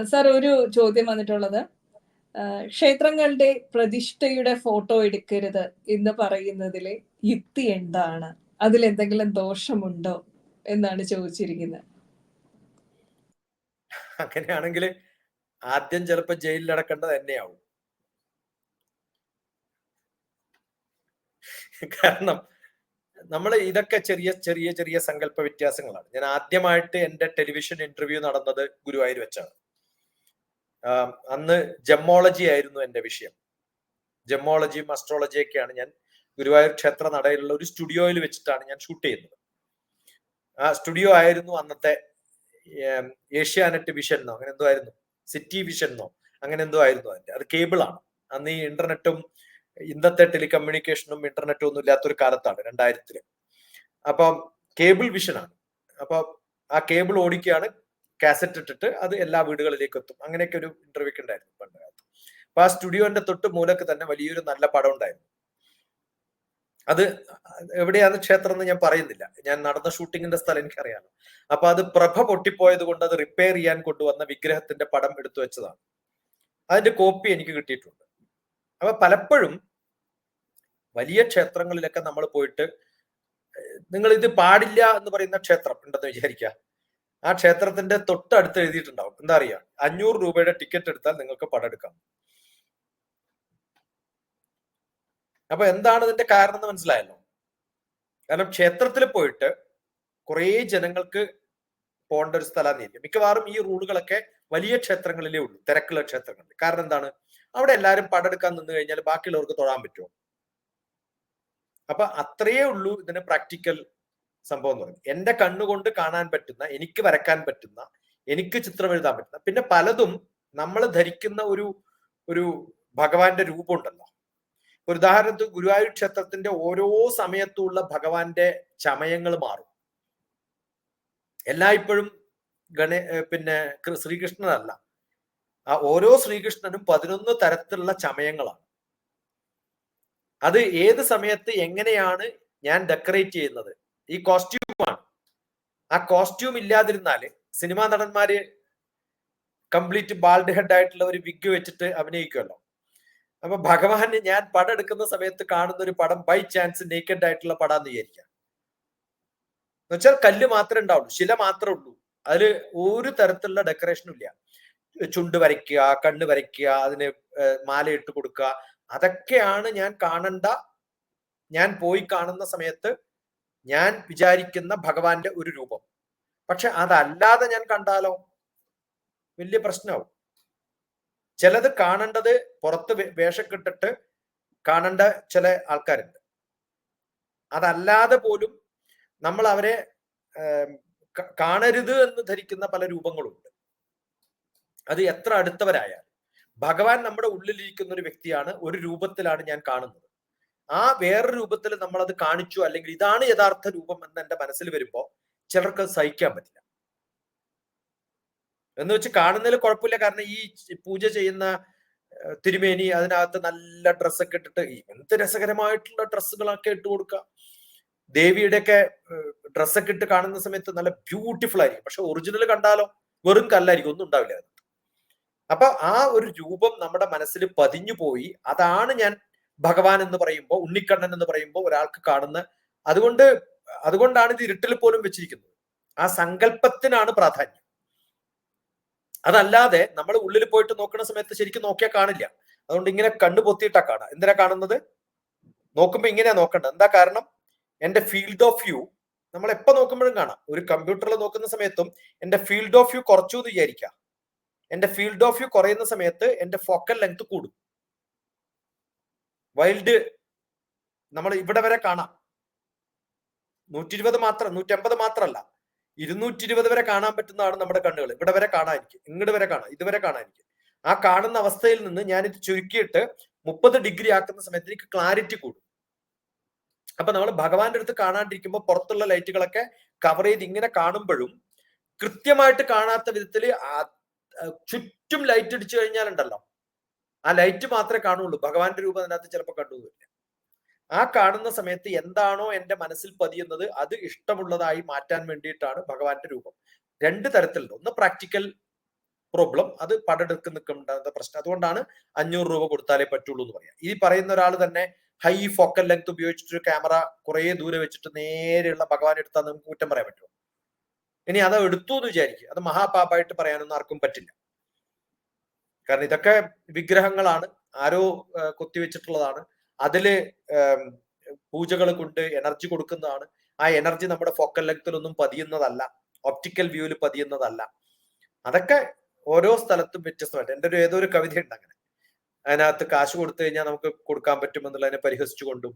Sir, ഒരു ചോദ്യം വന്നിട്ടുള്ളത്, ക്ഷേത്രങ്ങളുടെ പ്രതിഷ്ഠയുടെ ഫോട്ടോ എടുക്കരുത് എന്ന് പറയുന്നതിലെ യുക്തി എന്താണ്? അതിലെന്തെങ്കിലും ദോഷമുണ്ടോ എന്നാണ് ചോദിച്ചിരിക്കുന്നത്. അങ്ങനെയാണെങ്കിൽ ആദ്യം ചിലപ്പോൾ ജയിലിൽ അടക്കേണ്ടത് തന്നെയാവും. കാരണം നമ്മൾ ഇതൊക്കെ ചെറിയ ചെറിയ ചെറിയ സങ്കല്പ വ്യത്യാസങ്ങളാണ്. ഞാൻ ആദ്യമായിട്ട് എന്റെ ടെലിവിഷൻ ഇന്റർവ്യൂ നടന്നത് ഗുരുവായൂർ വെച്ചാണ്. അന്ന് ജമ്മോളജി ആയിരുന്നു എന്റെ വിഷയം. ജമ്മോളജിയും അസ്ട്രോളജിയൊക്കെയാണ് ഞാൻ ഗുരുവായൂർ ക്ഷേത്ര നടയിലുള്ള ഒരു സ്റ്റുഡിയോയിൽ വെച്ചിട്ടാണ് ഞാൻ ഷൂട്ട് ചെയ്യുന്നത്. ആ സ്റ്റുഡിയോ ആയിരുന്നു അന്നത്തെ ഏഷ്യാനെറ്റ് വിഷൻ എന്നോ അങ്ങനെ എന്തോ ആയിരുന്നു, സിറ്റി വിഷൻ എന്നോ അങ്ങനെ എന്തോ ആയിരുന്നു അതിന്റെ. അത് കേബിളാണ്. അന്ന് ഈ ഇന്റർനെറ്റും ഇന്നത്തെ ടെലികമ്മ്യൂണിക്കേഷനും ഇന്റർനെറ്റും ഒന്നും ഇല്ലാത്തൊരു കാലത്താണ്, 2000-ല്. അപ്പം കേബിൾ വിഷനാണ്. അപ്പൊ ആ കേബിൾ ഓടിക്കുകയാണ്, കാസറ്റ് ഇട്ടിട്ട് അത് എല്ലാ വീടുകളിലേക്ക് എത്തും. അങ്ങനെയൊക്കെ ഒരു ഇന്റർവ്യൂ ഉണ്ടായിരുന്നു പണ്ട് കാലത്ത്. അപ്പൊ ആ സ്റ്റുഡിയോന്റെ തൊട്ട് മൂലക്ക് തന്നെ വലിയൊരു നല്ല പടം ഉണ്ടായിരുന്നു. അത് എവിടെയാണ് ക്ഷേത്രം എന്ന് ഞാൻ പറയുന്നില്ല, ഞാൻ നടന്ന ഷൂട്ടിങ്ങിന്റെ സ്ഥലം എനിക്കറിയാലോ. അപ്പൊ അത് പ്രഭ പൊട്ടിപ്പോയത് കൊണ്ട് അത് റിപ്പയർ ചെയ്യാൻ കൊണ്ടുവന്ന വിഗ്രഹത്തിന്റെ പടം എടുത്തു വെച്ചതാണ്. അതിന്റെ കോപ്പി എനിക്ക് കിട്ടിയിട്ടുണ്ട്. അപ്പൊ പലപ്പോഴും വലിയ ക്ഷേത്രങ്ങളിലൊക്കെ നമ്മൾ പോയിട്ട്, നിങ്ങൾ ഇത് പാടില്ല എന്ന് പറയുന്ന ക്ഷേത്രം ഉണ്ടെന്ന് വിചാരിക്കുക, ആ ക്ഷേത്രത്തിന്റെ തൊട്ടടുത്ത് എഴുതിയിട്ടുണ്ടാവും, എന്താ അറിയാ, 500 രൂപയുടെ ടിക്കറ്റ് എടുത്താൽ നിങ്ങൾക്ക് പടം എടുക്കാം. അപ്പൊ എന്താണ് ഇതിന്റെ കാരണം എന്ന് മനസ്സിലായല്ലോ. കാരണം ക്ഷേത്രത്തിൽ പോയിട്ട് കുറെ ജനങ്ങൾക്ക് പോകേണ്ട ഒരു സ്ഥലമായിരിക്കും. മിക്കവാറും ഈ റൂളുകളൊക്കെ വലിയ ക്ഷേത്രങ്ങളിലേ ഉള്ളൂ, തിരക്കുള്ള ക്ഷേത്രങ്ങളിൽ. കാരണം എന്താണ്, അവിടെ എല്ലാവരും പടം എടുക്കാൻ നിന്ന് കഴിഞ്ഞാൽ ബാക്കിയുള്ളവർക്ക് തൊഴാൻ പറ്റുമോ? അപ്പൊ അത്രയേ ഉള്ളൂ ഇതിന് പ്രാക്ടിക്കൽ സംഭവം എന്ന് പറയുന്നത്. എന്റെ കണ്ണുകൊണ്ട് കാണാൻ പറ്റുന്ന, എനിക്ക് വരക്കാൻ പറ്റുന്ന, എനിക്ക് ചിത്രം എഴുതാൻ പറ്റുന്ന, പിന്നെ പലതും നമ്മൾ ധരിക്കുന്ന ഒരു ഭഗവാന്റെ രൂപമുണ്ടല്ലോ. ഒരു ഉദാഹരണത്തിന് ഗുരുവായൂർ ക്ഷേത്രത്തിന്റെ ഓരോ സമയത്തുള്ള ഭഗവാന്റെ ചമയങ്ങൾ മാറും. എല്ലായ്പ്പോഴും പിന്നെ ശ്രീകൃഷ്ണനല്ല, ആ ഓരോ ശ്രീകൃഷ്ണനും 11 തരത്തിലുള്ള ചമയങ്ങളാണ്. അത് ഏത് സമയത്ത് എങ്ങനെയാണ് ഞാൻ ഡെക്കറേറ്റ് ചെയ്യുന്നത്, ഈ കോസ്റ്റ്യൂമാണ്. ആ കോസ്റ്റ്യൂം ഇല്ലാതിരുന്നാല് സിനിമാ നടന്മാര് കംപ്ലീറ്റ് ബാൾഡ് ഹെഡ് ആയിട്ടുള്ള ഒരു വിഗ് വെച്ചിട്ട് അഭിനയിക്കുമല്ലോ. അപ്പൊ ഭഗവാന് ഞാൻ പടം എടുക്കുന്ന സമയത്ത് കാണുന്ന ഒരു പടം ബൈ ചാൻസ് നേക്കഡ് ആയിട്ടുള്ള പടം എന്ന് വിചാരിക്കാം. എന്നുവെച്ചാൽ കല്ല് മാത്രമേ ഉണ്ടാവുള്ളൂ, ശില മാത്രമേ ഉള്ളൂ, അതില് ഒരു തരത്തിലുള്ള ഡെക്കറേഷനും ഇല്ല. ചുണ്ട് വരയ്ക്കുക, കണ്ണ് വരയ്ക്കുക, അതിന് മാല ഇട്ട് കൊടുക്കുക, അതൊക്കെയാണ് ഞാൻ കാണണ്ട. ഞാൻ പോയി കാണുന്ന സമയത്ത് ഞാൻ വിചാരിക്കുന്ന ഭഗവാന്റെ ഒരു രൂപം. പക്ഷെ അതല്ലാതെ ഞാൻ കണ്ടാലോ വലിയ പ്രശ്നമാവും. ചിലത് കാണേണ്ടത് പുറത്ത് വേഷക്കെട്ടിട്ട് കാണേണ്ട ചില ആൾക്കാരുണ്ട്. അതല്ലാതെ പോലും നമ്മൾ അവരെ കാണരുത് എന്ന് ധരിക്കുന്ന പല രൂപങ്ങളുണ്ട്. അത് എത്ര അടുത്തവരായാലും ഭഗവാൻ നമ്മുടെ ഉള്ളിലിരിക്കുന്ന ഒരു വ്യക്തിയാണ്, ഒരു രൂപത്തിലാണ് ഞാൻ കാണുന്നത്. ആ വേറൊരു രൂപത്തിൽ നമ്മൾ അത് കാണിച്ചു, അല്ലെങ്കിൽ ഇതാണ് യഥാർത്ഥ രൂപം എന്ന് എന്റെ മനസ്സിൽ വരുമ്പോ ചിലർക്ക് സഹിക്കാൻ പറ്റില്ല. എന്ന് വെച്ച് കാണുന്നതിൽ കുഴപ്പമില്ല. കാരണം ഈ പൂജ ചെയ്യുന്ന തിരുമേനി അതിനകത്ത് നല്ല ഡ്രസ്സൊക്കെ ഇട്ടിട്ട്, എന്ത് രസകരമായിട്ടുള്ള ഡ്രസ്സുകളൊക്കെ ഇട്ട് കൊടുക്കുക. ദേവിയുടെ ഒക്കെ ഡ്രസ്സൊക്കെ ഇട്ട് കാണുന്ന സമയത്ത് നല്ല ബ്യൂട്ടിഫുൾ ആയിരിക്കും. പക്ഷെ ഒറിജിനൽ കണ്ടാലോ വെറും കല്ലായിരിക്കും, ഒന്നും ഉണ്ടാവില്ല. അപ്പൊ ആ ഒരു രൂപം നമ്മുടെ മനസ്സിൽ പതിഞ്ഞു പോയി. അതാണ് ഞാൻ ഭഗവാൻ എന്ന് പറയുമ്പോൾ, ഉണ്ണിക്കണ്ണൻ എന്ന് പറയുമ്പോൾ ഒരാൾക്ക് കാണുന്ന. അതുകൊണ്ടാണ് ഇത് ഇരുട്ടിൽ പോലും വെച്ചിരിക്കുന്നത്. ആ സങ്കല്പത്തിനാണ് പ്രാധാന്യം. അതല്ലാതെ നമ്മൾ ഉള്ളിൽ പോയിട്ട് നോക്കുന്ന സമയത്ത് ശരിക്കും നോക്കിയാൽ കാണില്ല. അതുകൊണ്ട് ഇങ്ങനെ കണ്ണു പൊത്തിയിട്ടാ കാണാം. എന്തിനാ കാണുന്നത്? നോക്കുമ്പോ ഇങ്ങനെയാ നോക്കേണ്ടത്. എന്താ കാരണം? എന്റെ ഫീൽഡ് ഓഫ് വ്യൂ നമ്മൾ എപ്പോ നോക്കുമ്പോഴും കാണാം. ഒരു കമ്പ്യൂട്ടറിൽ നോക്കുന്ന സമയത്തും എന്റെ ഫീൽഡ് ഓഫ് വ്യൂ കുറച്ചു എന്ന് വിചാരിക്കാം. എന്റെ ഫീൽഡ് ഓഫ് വ്യൂ കുറയുന്ന സമയത്ത് എന്റെ ഫോക്കൽ ലെങ്ത് കൂടും. വൈൽഡ് നമ്മൾ ഇവിടെ വരെ കാണാം. 120 മാത്രം, 150 മാത്രമല്ല, 220 വരെ കാണാൻ പറ്റുന്നതാണ് നമ്മുടെ കണ്ണുകൾ. ഇവിടെ വരെ കാണാൻ എനിക്ക്, ഇങ്ങോട്ട് വരെ കാണാം, ഇതുവരെ കാണാൻ എനിക്ക്. ആ കാണുന്ന അവസ്ഥയിൽ നിന്ന് ഞാനിത് ചുരുക്കിയിട്ട് 30 ഡിഗ്രി ആക്കുന്ന സമയത്ത് എനിക്ക് ക്ലാരിറ്റി കൂടും. അപ്പൊ നമ്മൾ ഭഗവാന്റെ അടുത്ത് കാണാണ്ടിരിക്കുമ്പോൾ പുറത്തുള്ള ലൈറ്റുകളൊക്കെ കവർ ചെയ്ത് ഇങ്ങനെ കാണുമ്പോഴും കൃത്യമായിട്ട് കാണാത്ത വിധത്തിൽ ചുറ്റും ലൈറ്റ് അടിച്ചു കഴിഞ്ഞാലുണ്ടല്ലോ, ആ ലൈറ്റ് മാത്രമേ കാണുള്ളൂ. ഭഗവാന്റെ രൂപം അതിനകത്ത് ചിലപ്പോൾ കണ്ടുപോകില്ല. ആ കാണുന്ന സമയത്ത് എന്താണോ എന്റെ മനസ്സിൽ പതിയുന്നത് അത് ഇഷ്ടമുള്ളതായി മാറ്റാൻ വേണ്ടിയിട്ടാണ് ഭഗവാന്റെ രൂപം. 2 തരത്തിലുണ്ട്. ഒന്ന് പ്രാക്ടിക്കൽ പ്രോബ്ലം, അത് പടെടുക്കുന്നുണ്ടാകുന്ന പ്രശ്നം. അതുകൊണ്ടാണ് 500 രൂപ കൊടുത്താലേ പറ്റുള്ളൂ എന്ന് പറയാം. ഈ പറയുന്ന ഒരാൾ തന്നെ ഹൈ ഫോക്കൽ ലെങ്ത് ഉപയോഗിച്ചിട്ട് ക്യാമറ കുറെ ദൂരെ വെച്ചിട്ട് നേരെയുള്ള ഭഗവാൻ എടുത്താൽ നമുക്ക് കുറ്റം പറയാൻ പറ്റുമോ? ഇനി അത് എടുത്തു എന്ന് വിചാരിക്കും, അത് മഹാപാപായിട്ട് പറയാനൊന്നും ആർക്കും പറ്റില്ല. കാരണം ഇതൊക്കെ വിഗ്രഹങ്ങളാണ്, ആരോ കൊത്തിവെച്ചിട്ടുള്ളതാണ്. അതില് പൂജകൾ കൊണ്ട് എനർജി കൊടുക്കുന്നതാണ്. ആ എനർജി നമ്മുടെ ഫോക്കൽ ലെങ്ത്തിലൊന്നും പതിയുന്നതല്ല, ഒപ്റ്റിക്കൽ വ്യൂവിൽ പതിയുന്നതല്ല. അതൊക്കെ ഓരോ സ്ഥലത്തും വ്യത്യസ്തമായിട്ട്. എൻ്റെ ഏതോ ഒരു കവിത ഉണ്ട് അങ്ങനെ, അതിനകത്ത് കാശ് കൊടുത്തു കഴിഞ്ഞാൽ നമുക്ക് കൊടുക്കാൻ പറ്റുമെന്നുള്ളതിനെ പരിഹസിച്ചുകൊണ്ടും.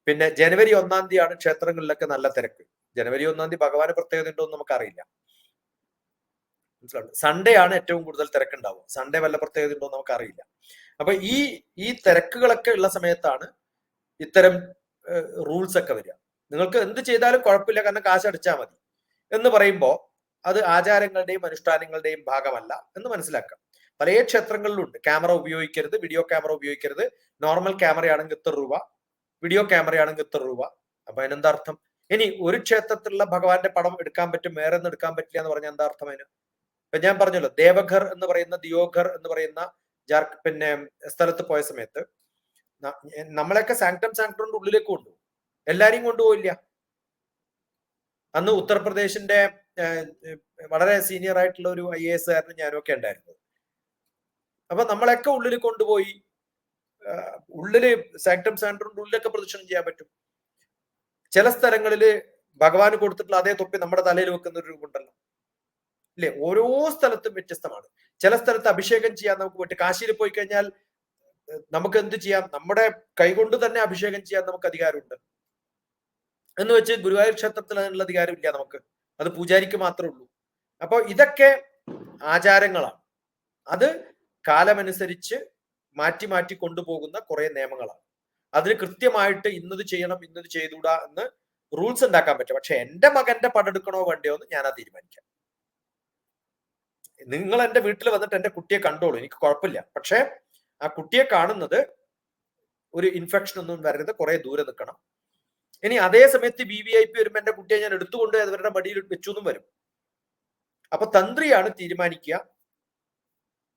പിന്നെ ജനുവരി 1-ാം തീയതിയാണ് ക്ഷേത്രങ്ങളിലൊക്കെ നല്ല തിരക്ക്. ജനുവരി 1-ാം തീയതി ഭഗവാന് പ്രത്യേകത ഉണ്ടോ എന്ന് നമുക്കറിയില്ല, മനസ്സിലാവും. സൺഡേ ആണ് ഏറ്റവും കൂടുതൽ തിരക്കുണ്ടാവുക. സൺഡേ വല്ല പ്രത്യേകത ഉണ്ടോ എന്ന് നമുക്കറിയില്ല. അപ്പൊ ഈ തിരക്കുകളൊക്കെ ഉള്ള സമയത്താണ് ഇത്തരം റൂൾസ് ഒക്കെ വരിക. നിങ്ങൾക്ക് എന്ത് ചെയ്താലും കുഴപ്പമില്ല, കാരണം കാശ് അടിച്ചാൽ മതി എന്ന് പറയുമ്പോൾ അത് ആചാരങ്ങളുടെയും അനുഷ്ഠാനങ്ങളുടെയും ഭാഗമല്ല എന്ന് മനസ്സിലാക്കാം. പല ക്ഷേത്രങ്ങളിലുണ്ട് ക്യാമറ ഉപയോഗിക്കരുത്, വീഡിയോ ക്യാമറ ഉപയോഗിക്കരുത്, നോർമൽ ക്യാമറയാണെങ്കിൽ ഇത്ര രൂപ, വീഡിയോ ക്യാമറയാണെങ്കിൽ ഇത്ര രൂപ. അപ്പൊ അതിനെന്താ അർത്ഥം? ഇനി ഒരു ക്ഷേത്രത്തിലുള്ള ഭഗവാന്റെ പടം എടുക്കാൻ പറ്റും, വേറെ ഒന്നും എടുക്കാൻ പറ്റില്ല എന്ന് പറഞ്ഞാൽ എന്താ അർത്ഥം അതിന്? ഇപ്പൊ ഞാൻ പറഞ്ഞല്ലോ, ദേവഘർ എന്ന് പറയുന്ന, ദിയോഘർ എന്ന് പറയുന്ന പിന്നെ സ്ഥലത്ത് പോയ സമയത്ത് നമ്മളെയൊക്കെ സാങ്ക്ടറിന്റെ ഉള്ളിലേക്ക് കൊണ്ടുപോകും, എല്ലാരെയും കൊണ്ടുപോയില്ല. അന്ന് ഉത്തർപ്രദേശിന്റെ വളരെ സീനിയർ ആയിട്ടുള്ള ഒരു IAS കാരനും ഞാനും ഒക്കെ ഉണ്ടായിരുന്നു. അപ്പൊ നമ്മളെയൊക്കെ ഉള്ളിൽ കൊണ്ടുപോയി, ഉള്ളില് സാങ്ക്ടറിന്റെ ഉള്ളിലൊക്കെ പ്രദക്ഷിണം ചെയ്യാൻ പറ്റും. ചില സ്ഥലങ്ങളില് ഭഗവാന് കൊടുത്തിട്ടുള്ള അതേ തൊപ്പി നമ്മുടെ തലയിൽ വെക്കുന്ന ഒരു രൂപമുണ്ടല്ലോ, ഇല്ലേ? ഓരോ സ്ഥലത്തും വ്യത്യസ്തമാണ്. ചില സ്ഥലത്ത് അഭിഷേകം ചെയ്യാൻ നമുക്ക് പറ്റും. കാശിയിൽ പോയി കഴിഞ്ഞാൽ നമുക്ക് എന്ത് ചെയ്യാം? നമ്മുടെ കൈകൊണ്ട് തന്നെ അഭിഷേകം ചെയ്യാൻ നമുക്ക് അധികാരമുണ്ട്. എന്ന് വെച്ച് ഗുരുവായൂർ ക്ഷേത്രത്തിൽ അതിനുള്ള അധികാരമില്ല നമുക്ക്, അത് പൂജാരിക്ക് മാത്രമേ ഉള്ളൂ. അപ്പോൾ ഇതൊക്കെ ആചാരങ്ങളാണ്, അത് കാലമനുസരിച്ച് മാറ്റി മാറ്റി കൊണ്ടുപോകുന്ന കുറെ നിയമങ്ങളാണ്. അതിന് കൃത്യമായിട്ട് ഇന്നത് ചെയ്യണം, ഇന്നത് ചെയ്തുകൂടാ എന്ന് റൂൾസ് ഉണ്ടാക്കാൻ പറ്റും. പക്ഷെ എന്റെ മകന്റെ പടെടുക്കണോ വേണ്ടയോ എന്ന് ഞാനാ തീരുമാനിക്കാം. നിങ്ങൾ എന്റെ വീട്ടിൽ വന്നിട്ട് എന്റെ കുട്ടിയെ കണ്ടോളൂ, എനിക്ക് കുഴപ്പമില്ല. പക്ഷെ ആ കുട്ടിയെ കാണുന്നത് ഒരു ഇൻഫെക്ഷൻ ഒന്നും വരരുത്, കുറെ ദൂരെ നിൽക്കണം. ഇനി അതേ സമയത്ത് VVIP വരുമ്പോ എന്റെ കുട്ടിയെ ഞാൻ എടുത്തുകൊണ്ട് അവരുടെ മടിയിൽ വെച്ചു എന്നും വരും. അപ്പൊ തന്ത്രിയാണ് തീരുമാനിക്കുക,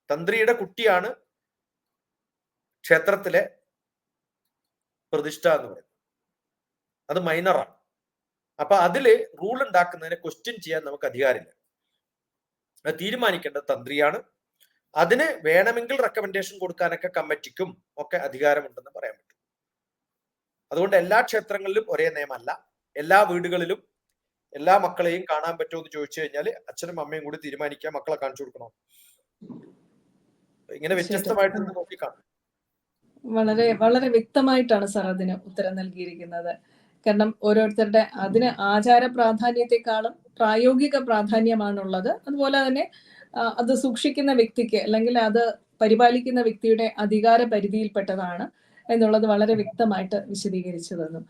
തന്ത്രിയുടെ കുട്ടിയാണ് ക്ഷേത്രത്തിലെ പ്രതിഷ്ഠ എന്ന് പറയുന്നത്, അത് മൈനറാണ്. അപ്പൊ അതില് റൂൾ ഉണ്ടാക്കുന്നതിനെ ക്വസ്റ്റ്യൻ ചെയ്യാൻ നമുക്ക് അധികാരമില്ല, അത് തീരുമാനിക്കേണ്ടത് തന്ത്രിയാണ്. അതിന് വേണമെങ്കിൽ റെക്കമെൻഡേഷൻ കൊടുക്കാനൊക്കെ കമ്മിറ്റിക്കും ഒക്കെ അധികാരമുണ്ടെന്ന് പറയാൻ പറ്റും. അതുകൊണ്ട് എല്ലാ ക്ഷേത്രങ്ങളിലും ഒരേ നിയമമല്ല, എല്ലാ വീടുകളിലും എല്ലാ മക്കളെയും കാണാൻ പറ്റുമോ എന്ന് ചോദിച്ചു കഴിഞ്ഞാൽ അച്ഛനും അമ്മയും കൂടി തീരുമാനിക്കാൻ മക്കളെ കാണിച്ചു കൊടുക്കണോ? ഇങ്ങനെ വ്യത്യസ്തമായിട്ട് നോക്കി കാണും. വളരെ വളരെ വ്യക്തമായിട്ടാണ് സാർ അതിന് ഉത്തരം നൽകിയിരിക്കുന്നത്. കാരണം ഓരോരുത്തരുടെ അതിന് ആചാര പ്രാധാന്യത്തെക്കാളും പ്രായോഗിക പ്രാധാന്യമാണുള്ളത്. അതുപോലെ തന്നെ അത് സൂക്ഷിക്കുന്ന വ്യക്തിക്ക് അല്ലെങ്കിൽ അത് പരിപാലിക്കുന്ന വ്യക്തിയുടെ അധികാര പരിധിയിൽപ്പെട്ടതാണ് എന്നുള്ളത് വളരെ വ്യക്തമായിട്ട് വിശദീകരിച്ചു തന്നു.